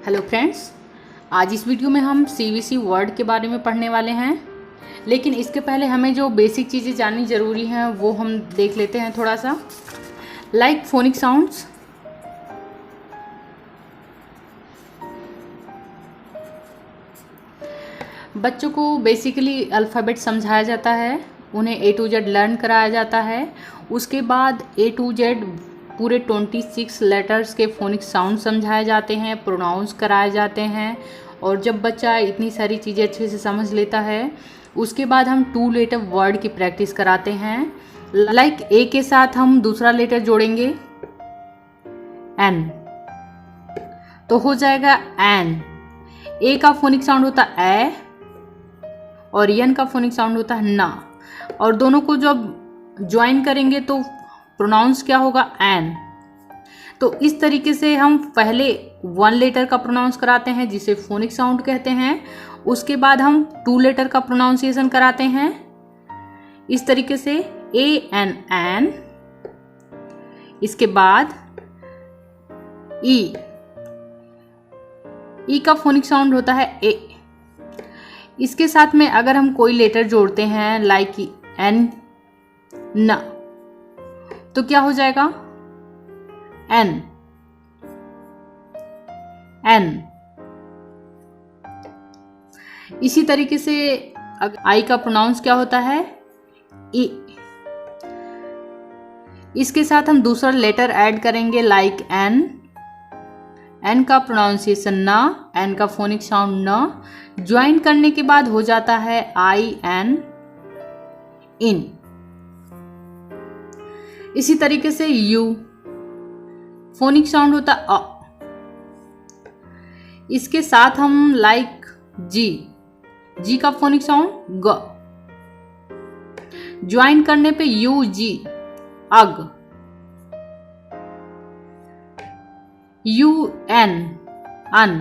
Hello friends, आज इस video में हम सीवीसी वर्ड के बारे में पढ़ने वाले हैं। लेकिन इसके पहले हमें जो बेसिक चीज़ें जाननी ज़रूरी हैं वो हम देख लेते हैं थोड़ा सा। लाइक फोनिक साउंड्स, बच्चों को बेसिकली अल्फ़ाबेट समझाया जाता है, उन्हें A to Z लर्न कराया जाता है। उसके बाद A to Z पूरे 26 लेटर्स के फोनिक साउंड समझाए जाते हैं, प्रोनाउंस कराए जाते हैं। और जब बच्चा इतनी सारी चीज़ें अच्छे से समझ लेता है, उसके बाद हम 2 लेटर वर्ड की प्रैक्टिस कराते हैं। लाइक A के साथ हम दूसरा लेटर जोड़ेंगे N, तो हो जाएगा एन। A का फोनिक साउंड होता है ए और N का फोनिक साउंड होता है ना, और दोनों को जब ज्वाइन करेंगे तो प्रोनाउंस क्या होगा एन। तो इस तरीके से हम पहले 1 लेटर का प्रोनाउंस कराते हैं जिसे फोनिक साउंड कहते हैं। उसके बाद हम 2 लेटर का प्रोनाउंसिएशन कराते हैं इस तरीके से ए एन एन। इसके बाद ई का फोनिक साउंड होता है ए। इसके साथ में अगर हम कोई लेटर जोड़ते हैं लाइक एन न, तो क्या हो जाएगा एन एन। इसी तरीके से आई का प्रोनाउंस क्या होता है ई। इसके साथ हम दूसरा लेटर ऐड करेंगे लाइक एन। एन का प्रोनाउंसिएशन ना, एन का फोनिक साउंड न, ज्वाइन करने के बाद हो जाता है आई एन इन। इसी तरीके से यू फोनिक साउंड होता अ। इसके साथ हम लाइक जी का फोनिक साउंड ग, ज्वाइन करने पे यू जी अग। यू एन अन।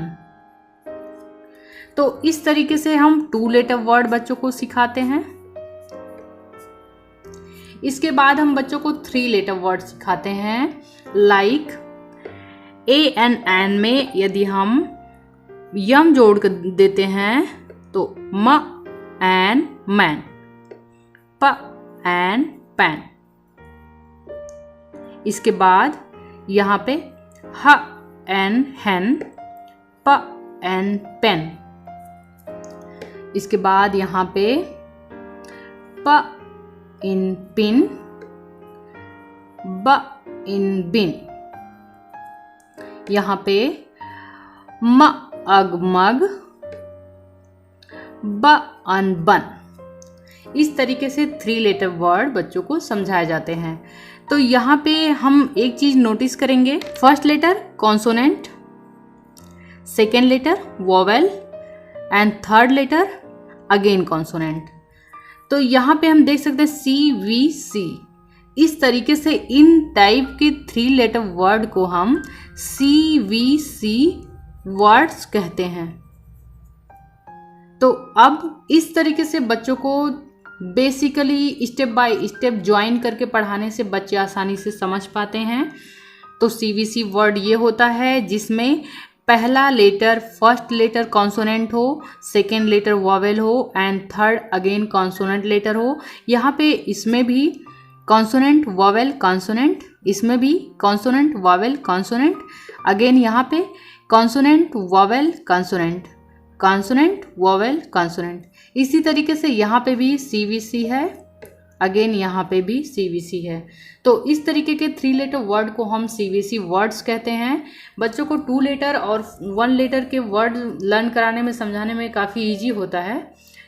तो इस तरीके से हम 2 लेटर वर्ड बच्चों को सिखाते हैं। इसके बाद हम बच्चों को 3 लेटर वर्ड सिखाते हैं। लाइक ए एन एन में यदि हम यम जोड़ कर देते हैं तो म एन मैन, प एन पैन। इसके बाद यहां पे ह एन हैन, प एन पेन। इसके बाद यहां पे प इन पिन, ब इन बिन। यहां पे म अग मग, ब अन बन। इस तरीके से 3 लेटर वर्ड बच्चों को समझाए जाते हैं। तो यहाँ पे हम एक चीज नोटिस करेंगे, first letter consonant, second letter vowel and third letter again consonant. तो यहाँ पे हम देख सकते हैं CVC। इस तरीके से इन टाइप के 3 लेटर वर्ड को हम CVC वर्ड्स कहते हैं। तो अब इस तरीके से बच्चों को basically step by step join करके पढ़ाने से बच्चे आसानी से समझ पाते हैं। तो CVC वर्ड ये होता है जिसमें पहला लेटर फर्स्ट लेटर कॉन्सोनेंट हो, सेकेंड लेटर वॉवेल हो and third again consonant letter हो। यहाँ पे इसमें भी कॉन्सोनेंट वॉवेल कॉन्सोनेंट, इसमें भी कॉन्सोनेंट वॉवेल कॉन्सोनेंट, अगेन यहाँ पे consonant vowel consonant, consonant vowel consonant. इसी तरीके से यहाँ पे भी CVC है, अगेन यहाँ पे भी CVC है। तो इस तरीके के 3 लेटर वर्ड को हम CVC वर्ड्स कहते हैं। बच्चों को 2 लेटर और 1 लेटर के वर्ड लर्न कराने में समझाने में काफ़ी इजी होता है,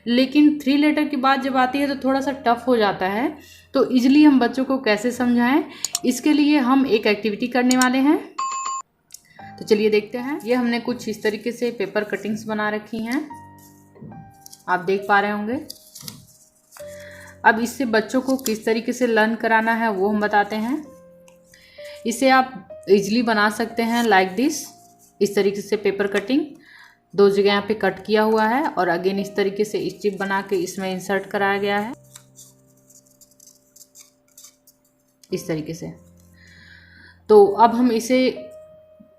लेकिन 3 लेटर की बात जब आती है तो थोड़ा सा टफ हो जाता है। तो इजीली हम बच्चों को कैसे समझाएं, इसके लिए हम एक एक्टिविटी करने वाले हैं। तो चलिए देखते हैं। ये हमने कुछ इस तरीके से पेपर कटिंग्स बना रखी हैं, आप देख पा रहे होंगे। अब इससे बच्चों को किस तरीके से लर्न कराना है वो हम बताते हैं। इसे आप इजीली बना सकते हैं लाइक दिस। इस तरीके से पेपर कटिंग 2 जगह यहाँ पे कट किया हुआ है और अगेन इस तरीके से स्ट्रिप बना के इसमें इंसर्ट कराया गया है इस तरीके से। तो अब हम इसे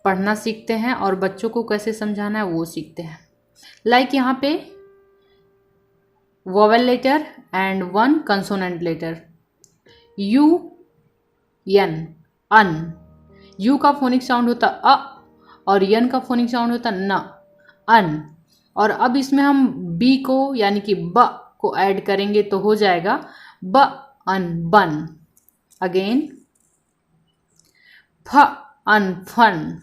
पढ़ना सीखते हैं और बच्चों को कैसे समझाना है वो सीखते हैं। लाइक यहाँ पे vowel letter and 1 consonant letter. U यन अन, यू का फोनिक साउंड होता अ और यन का फोनिक साउंड होता न, अन। और अब इसमें हम बी को यानी कि ब को ऐड करेंगे तो हो जाएगा ब अन बन। अगेन फ अन फन,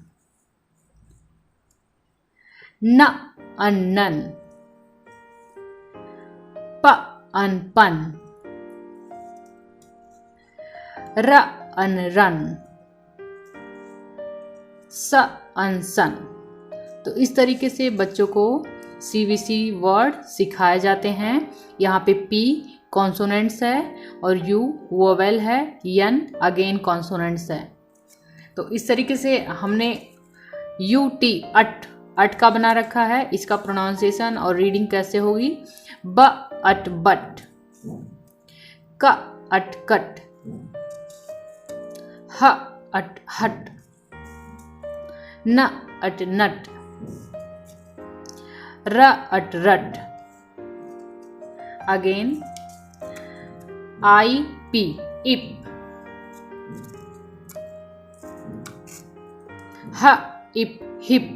न अन नन, प अन पन, र अन रन, स अन सन। तो इस तरीके से बच्चों को CVC वर्ड सिखाए जाते हैं। यहाँ पे P कॉन्सोनेंट्स है और U वोवेल है, N अगेन कॉन्सोनेंट्स है। तो इस तरीके से हमने UT अट का बना रखा है। इसका प्रोनाउंसिएशन और रीडिंग कैसे होगी? ब अट बट, क अट कट, ह अट हट, न अट नट, र अट रट। अगेन IP इप, ह इप हिप,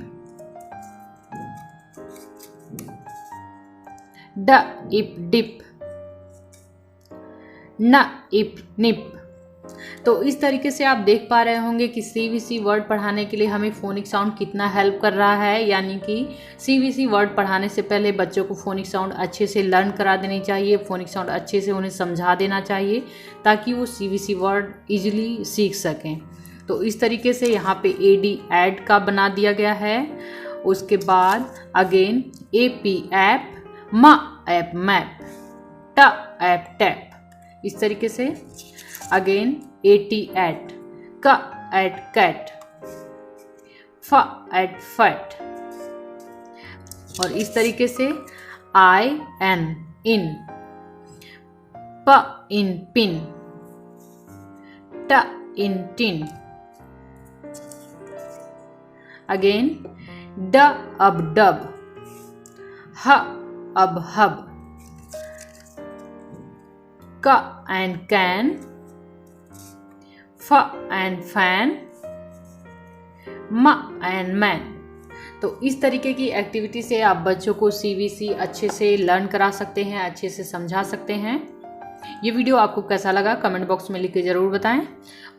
ड इप डिप, न इप निप। तो इस तरीके से आप देख पा रहे होंगे कि CVC वर्ड पढ़ाने के लिए हमें फोनिक साउंड कितना हेल्प कर रहा है। यानी कि CVC वर्ड पढ़ाने से पहले बच्चों को फोनिक साउंड अच्छे से लर्न करा देनी चाहिए, फोनिक साउंड अच्छे से उन्हें समझा देना चाहिए ताकि वो CVC वर्ड इजीली सीख सकें। तो इस तरीके से यहाँ पे AD ऐड का बना दिया गया है। उसके बाद अगेन AP ऐप, म ऐप मैप, ट ऐप टैप। इस तरीके से अगेन AT एट, क एट कैट, फ एट फैट। और इस तरीके से IN इन, प इन पिन, ट इन टिन। अगेन ड अब डब, ह अब हब, क एंड कैन, फ एंड फैन, म एंड मैन। तो इस तरीके की एक्टिविटी से आप बच्चों को CVC अच्छे से लर्न करा सकते हैं, अच्छे से समझा सकते हैं। ये वीडियो आपको कैसा लगा कमेंट बॉक्स में लिख के ज़रूर बताएं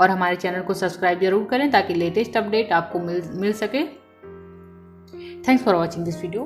और हमारे चैनल को सब्सक्राइब जरूर करें ताकि लेटेस्ट अपडेट आपको मिल सके। Thanks for watching this video.